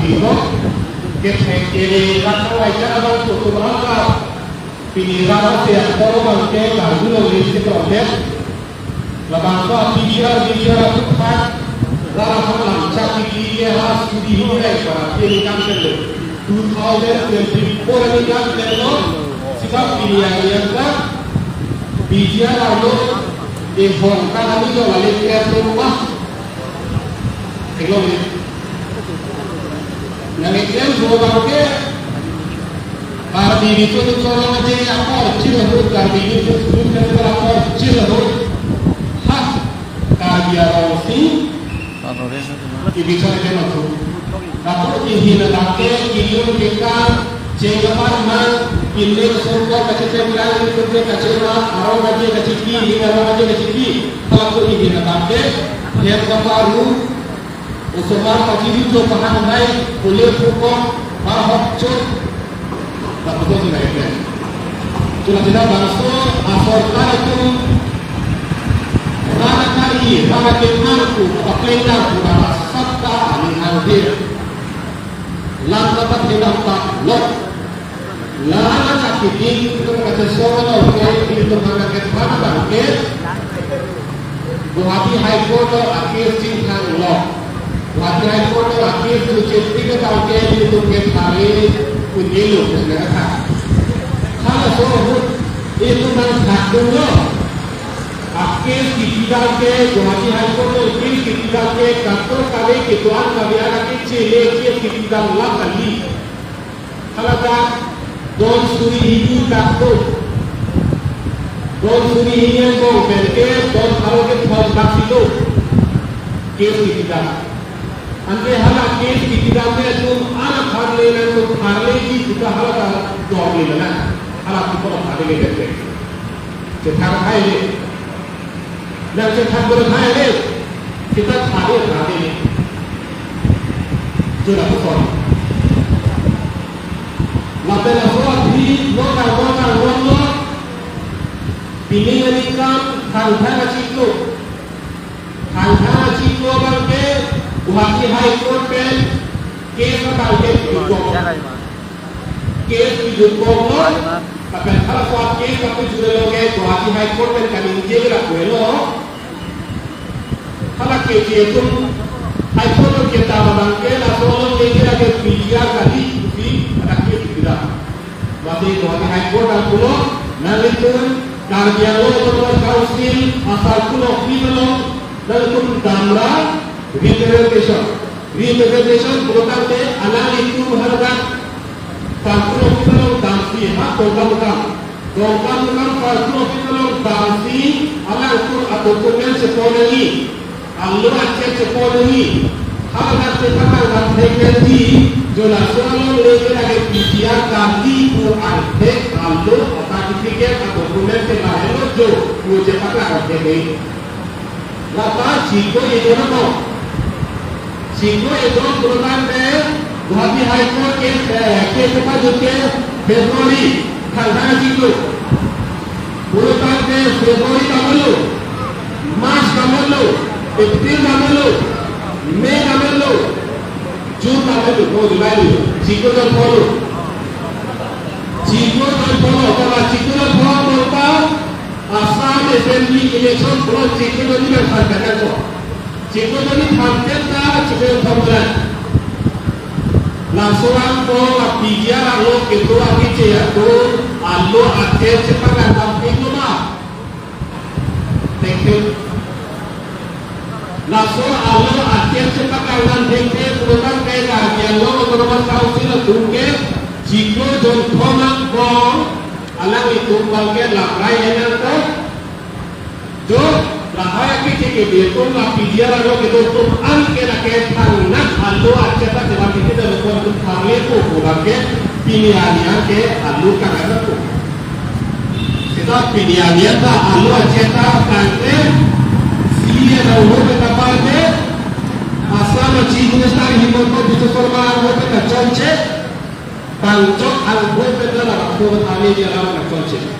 dito que la calle abang tu berangkat pinira siya poro bangke lalu listrik roket labang ko bicara tuhan dalam malam cakap dia harus dihilai para pilihan itu 2024 ini kan terlalu sikap pilihan yang kan bicara lalu dihongkan itu lalu dia rumah kalau yang iklan dua bangke Karbi itu orang aja yang kecil loh, karbi itu bukan orang kecil loh, hak karbi orang sih, ini cara dia tu. Tapi ini nanti kilo kita cengapan man, kilo semua kacau bilang itu kacau orang aja kacau ini orang aja kacau ini. Kalau ini nanti yang baru, usaha kacau itu paham baik, boleh pukul, paham cuk. Tak betul sudah itu. Sudah tidak bangsa asalkan itu mana kali, mana kemanku, apakah sudah sabda alihadir. Lantas tidak tak lok. Lama sakit ini kita kata soal orang itu mana kemana bangke. Guwahati High Court akhir singkang lok. Guwahati High Court akhir suci tiga tahun itu kembali kunjung ke negara. Kalau soal itu memang dulu, akhir kita ke Guwahati High Court akhir kita ke kantor kali ketuan kali ada kecil akhir kita lagi. Kalau tak don suri ini kantor, don suri ini yang kau berke don kalau ke tuan kasih kes kita. Ante hala kes kita itu anak harle itu harle kita hala jawab lena hala kita harle itu cetak hai dan cetak berhai kita harle sudah betul lapan orang di lokal pilih nikam tangga cikgu bangke Guwahati High Court pen kes bangke kes dijumpo tapi kalau soal kes tapi sudah loge Guwahati High Court pen kami jaga kuelo kalau kes itu High Court kita bangke langsung lagi lagi bicara kali di ada kes tidak masih Guwahati High Court dan pulau nanti pun karya lo council asal pulau kita dan pun damra representation berkata anak itu harga faktor kita damsi hak program faktor kita damsi anak itu dokumen sekolah alur aceh sekolah harga sekarang teknologi jelas soal lagi lagi bicara kali itu ada alur sertifikat dokumen sekolah itu muncul pada hari lapa jiko itu apa Singgo itu perubahan Guwahati High Court kes apa juga Februari tanggal Singgo perubahan Februari kamalu Mac kamalu April kamalu Mei kamalu June kamalu Julai Singgo dan Polo kalau Singgo dan Polo berapa Assam Assembly election kalau Singgo dan juga sarjana ko Cikgu tadi hampir tak cikgu tambahan. Langsung ko bicara lo ketua kece tu, allo akhir cepat damping tu mah. Thank you. Langsung allo akhir cepat damping tu, bukan kaya yang lo berbuat kau sila tungke, cikgu don thomang bong, alang itu balken laprai yang tu, jo. Lahaya kita betul lah bicara lo betul angke nak tanah alu aja tak jalan kita dalam bentuk kami tu bukan ke pilihannya ke alu kan ada tu kita pilihannya tak alu aja tak angke siapa tahu betapa ke asal cikgu star hidup tu bisa formal lo kita conce bangcok alu betul lah aku bertanya dia orang conce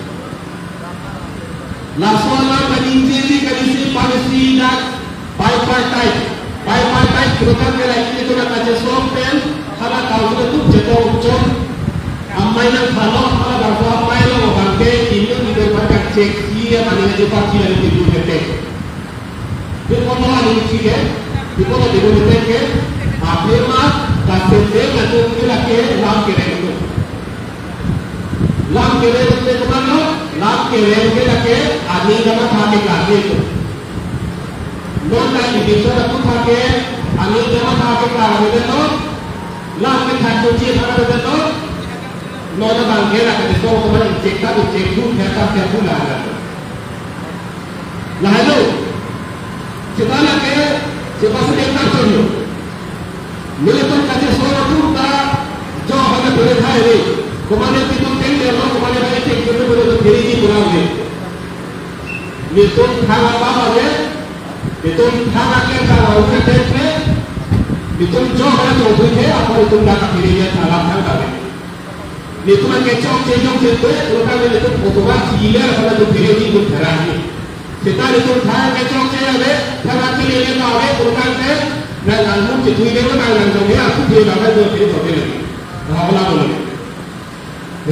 Lasola kaninjili kanisi polisi dan by part time terutama kalau itu nak aja sopen mai nang thalo thala bangsa mai lo bangke ini di depan cek dia mana di parti yang itu detek di kono ani cike di kono di detek ape mas kasete ngatu lake lam kere itu lam kere itu kemana lam kere ke lake ani dama thake lage itu non lagi di sana tu thake ani dama thake lage itu lam ke thake cie thake itu non bangke lake itu kemana cek tu kita pula lalu kita nak ke siapa sedang tak tahu Melepas kaca suara tu tak jauh ada berhai ni. Kemana kita tengok orang kemana baik kita boleh berdiri di pulau ni. Betul thang apa ni? Betul thang apa kalau kita tengok? Betul jauh ada jauh ni apa itu nak berdiri di dalam thang ni. Betul macam jauh tu, orang ni betul otomat gila kalau tu berdiri di dalam ni. Kita betul thang jauh ni, thang kiri ni kau ni orang ni. Dan alhamdulillah kita ini orang yang jauh aku dia dapat dua kali dua kali. Awalnya boleh.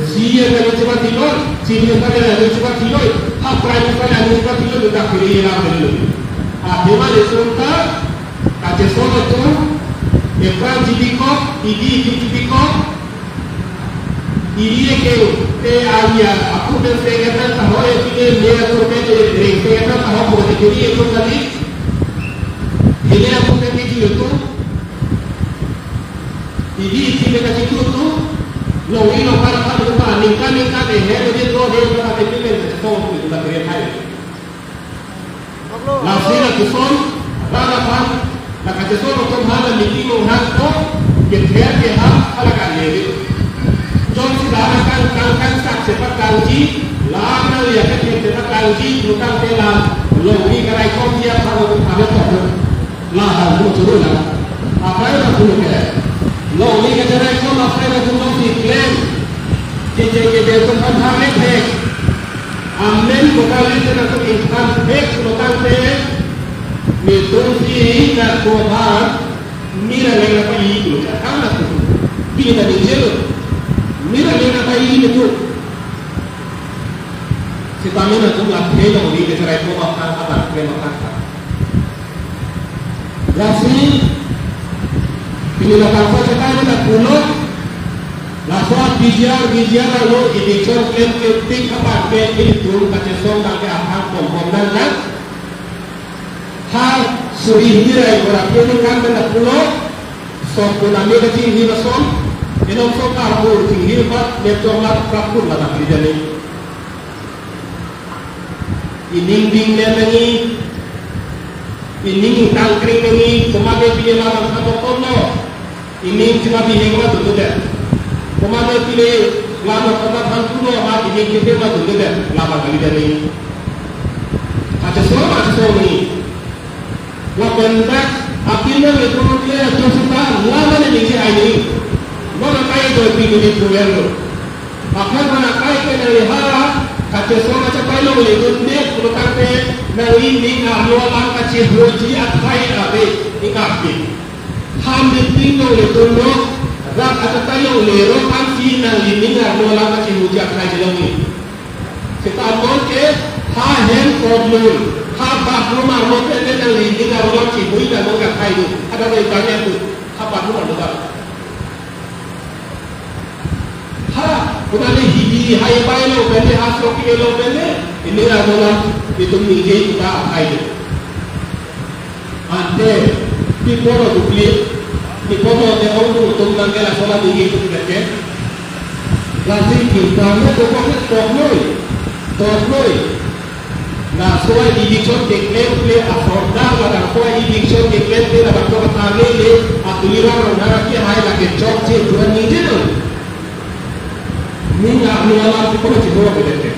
Siapa yang cuba tidur, siapa yang cuba tidur, apa yang cuba tidur kita pilih yang boleh. Apa yang disunta, kaca soal itu, ekran jipiko, ini jipiko, ini ke ayah. Aku dan saya kata tahu ini dia turun dari saya kata tahu boleh jadi itu tadi. Ini aku kata itu, ini kasih itu, lalu lo kalau kita nikah jadi dua kita tahu kita kerja. Lalu kita son, balapan, nak kasih son untuk hal meeting orang tu, kita kalau kan jadi, jom sudah kan sepak kaji, lama ya kita sepak kaji, bukan telah, lalu kalau ikut dia kalau ada tu. Lah, aku turun lah. Apa yang aku lakukan? Lalu ni kita nak kau apa yang aku lakukan? Klaim, jadi kita tu kan hari pek. Amen. Bukan kita nak ikhlas pek, bukan pek. Mesti nak kuat. Mira lagi apa ini? Kamu nak tu? Kita ni jelo. Mira lagi apa ini tu? Siapa nak tu lah? Kita ni kita nak kau apa? Kita nak Rasul pinilakasan sekali nak pulau laswa bijar lalu ini cermin ketik apa ke itu kaca song tak ke apa komponen kan hal suri hirai berapa ni kan nak pulau song punami kecil ni masong ini song karbu tinggi pak betul lah kapur lah tak jadi ini ding lagi ini tangkring ini kemarin pilih malam satu kono ini cuma pilih mah tu dah kemarin pilih lama tempat hantu mah ini kita mah tu dah lama kali dah ni ada semua ni lakukan akhirnya itu dia terus lama ni ini mana kaya tu pilih itu yang akhir mana kaya kena lihat kaca semua macam payung boleh gundek bukan pe nari ni ngaluan kaca hoji atai abe ikapi ham ditinggal le tono rak atau payung le rokan si nari ni ngaluan kaca hoji atai jelongi kita ambil ke ha hen problem ha bathroom ambil ke nari ni ngaluan kaca hoji dan ngaluan atai itu ada banyak tu ha bathroom ada Kemudian hidup hai bayi lo bende hasil kiri lo bende ini adalah itu minggu kita hai. Ante tiporo dupli tiporo de orang tu tunggang kelas sekolah minggu itu kita ke. Lagi kita ni tokloi. Nah, soal didiksyon declare play aforda pada soal didiksyon declare play dapat kau tanya le aturan orang kia hai lagi job je jual ni je tu. Ni nak melawan tu pun cuma betul.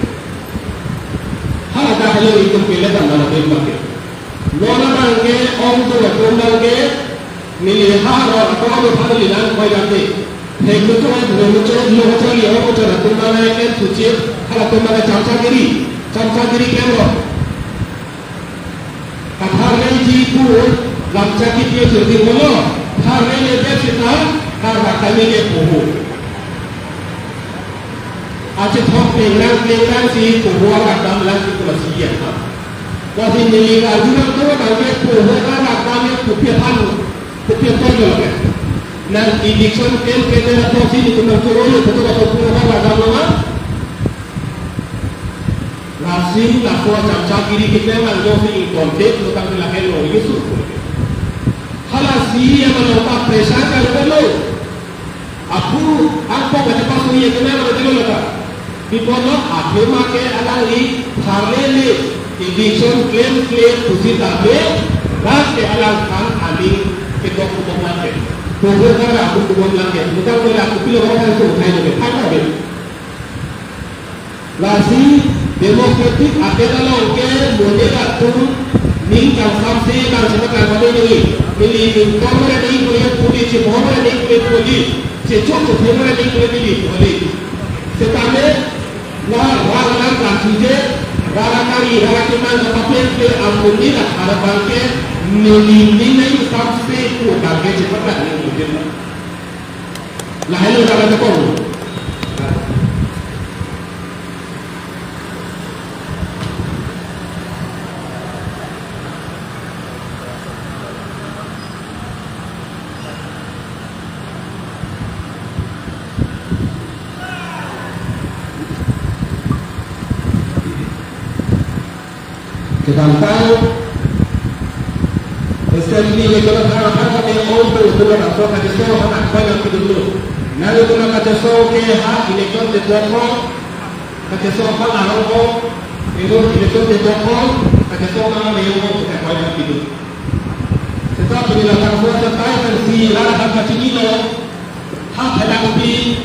Hal dah kalau itu pilih dan mana pilih macam. Mana bangke orang tu betul bangke ni hal orang tu ada pada lilan kau jadi. Hektu tu ada dua macam orang tu ada tu mana yang tujuh hal tu mana camca diri kemro. Kathar ni jipu lamca kita jadi mula. Kathar ni dia cerita, kathar kami dia puhu. Aceh Hong Kelang si Puhua Rakam lagi Kulasiya. Kasi niliga juga tu kalau Puhua Rakam yang Pupiatan juga. Dan election campaign atau sini tu nak turun itu atau Puhua Rakam mana? Lazim nak buat macam kiri kita mahu si kontek tentang belakang lo itu. Halasi yang menolak pressure kalau aku baca pasal ini kenapa betul tak? Bipolar akhirnya ke alangi harlele election claim pusi tabe ras ke alangkan aling ke dokumen ke. Program aku dokumen lagi. Bukan boleh aku pilih orang itu saya boleh. Apa boleh? Lasi demokratik adalah orang model itu ning kalau sampai kalau sekarang kalau ini pilih kamera ini boleh pilih cipom ini boleh pilih cecok kamera ini boleh pilih. Sekarang Walaupun kancingnya, kari kita dapat ke amunnya harapan ke melindungi sampai ku target cepat ni mungkin. Lain orang ada kau. Tentang especially kalau orang yang orang tu nak tahu kata so nak kau yang dulu. Nalu tu nak kata so ke hak elektron tetapkan kata so hak orang itu elektron tetapkan kata so mana yang orang tak kau yang dulu. Tetapi bila kamu setai versi lara hak kecil itu hak hendak di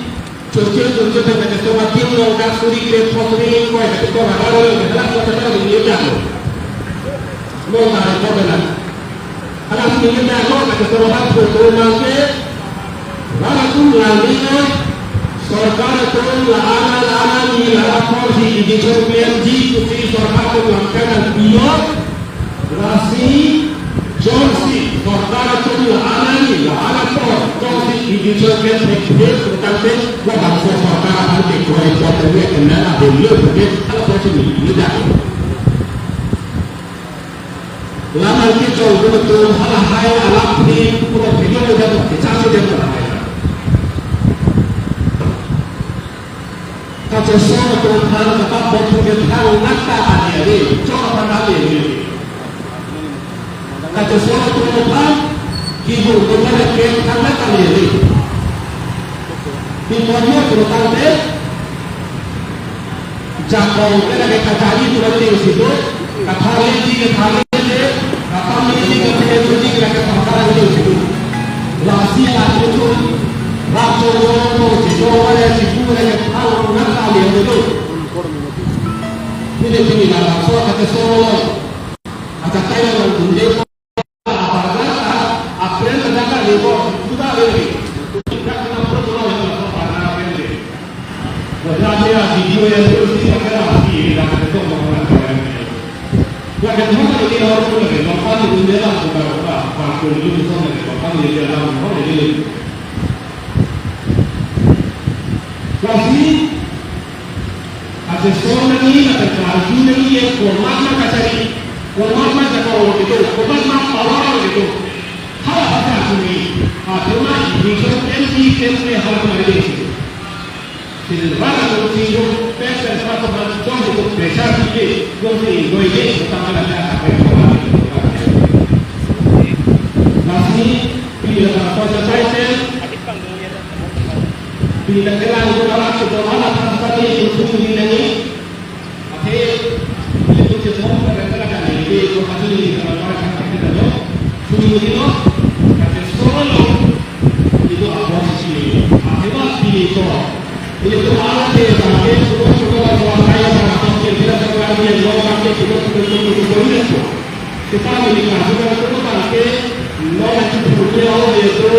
cuci kata so makin orang suri ke posting kau kata so ada orang yang hendak kau tetap di dia. Mau tarik kau benar. Kalau ingin dialog dengan seorang perempuan ke, lalu lalunya सरकार को लाना नहीं लगा पर ही digital plane जी कुछ सरकार को लंका दियो राशि जोशी सरकार को लाना नहीं लगा पर जोशी डिजिटल प्लेन फेस करते वो हमको सरकार हमारे कोई करते हुए करना दिल्ली प्रदेश अलग कुछ नहीं जाए lama kita jauh betul hal hai alam ni pura video dah kita sudah berada. Kalau semua Tuhan dapat bertugas hal nakta ada ni, coba pandang ni. Kalau semua Tuhan hidu kepada kita nakta ni. Dimana Tuhan deh jangkau kita kita cari Tuhan di situ, kata lagi kata Lasi lagi tu, rakyat orang tu, orang yang yang tahu nak kali itu. Ini dalam soal kata soal, kata saya orang dunia apa kata, apa yang terjadi di bawah sudah lagi. Kita kena berdoa untuk apa yang terjadi. Wajahnya video yang terus kita lagi dalam itu orang orang. Yang kedua ini orang tu lagi, bapa tu dunia lah bukan apa, bapa tu itu bukan lagi, bapa tu dia dalam orang ini. Kasi, ada seorang ini ada kaji ini yang format macam cari, format macam orang itu, format macam orang itu. Hal apa ini? Cuma ini MC hal macam ini. Silvana tu sih, pesta sepatu macam tu tu pressure sikit, gosip, goyang, utama lah apa yang kau masih bila apa selesai, bila kerana itu orang sudah mana transaksi itu ini lagi, akhir itu semua kerana ini itu hasil ini kalau orang kita tahu, ini itu kata solo itu apa sih? Akhirnya itu itu alat yang sangat suka saya sangat tidak terlalu yang orang yang sudah itu kita melihat juga itu pakai orang itu punya orang itu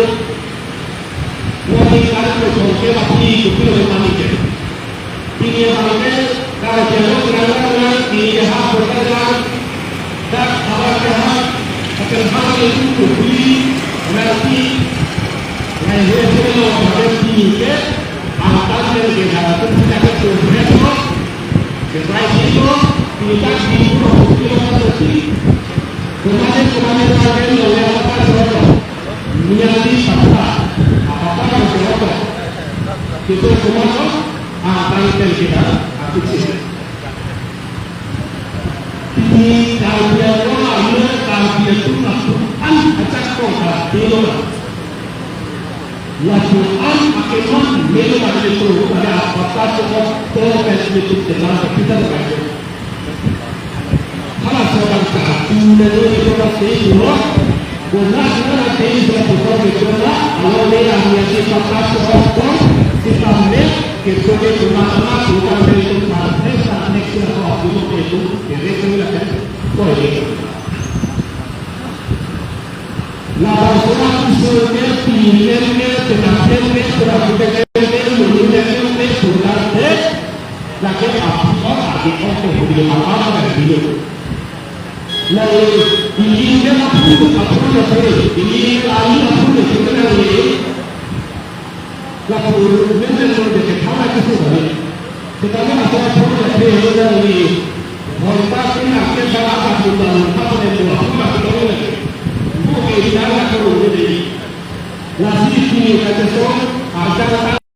orang yang ada contohnya tapi itu lebih manis ini yang pakai kalau jalan kerana ini hak bekerja dan hak akan hal itu beli nanti yang itu orang yang atas yang kita lakukan kita dikasih 20 km lebih. Kemarin kalian melewati Solo, menjadi fakta. Apakah Solo? Itu semua tanggal kita aktif. Di kajian lalu kajian itu langsung acak kota di luar. Langsung akhirnya melakukan itu pada apakah semua proses itu dalam kita berkaji. Kalau seorang menurut informasi itu, benar benar ini sudah betul betul kalau dia menjadi fakta seorang kita melihat kecuali cuma bukan itu partai saat next itu jadi sembilan boleh. Lalu seorang usulnya pilihnya tetapi seorang kita menjadi sudah deh lagi apa lagi apa dari dia. Lalu ini dia apa saya ini lalu apa sebenarnya lalu memang sudah ketawa itu saja. Tetapi apa yang saya dari kontak ini akan salah satu dalam apa yang dilakukan oleh bukan cara kerja. Lalu ini kata seorang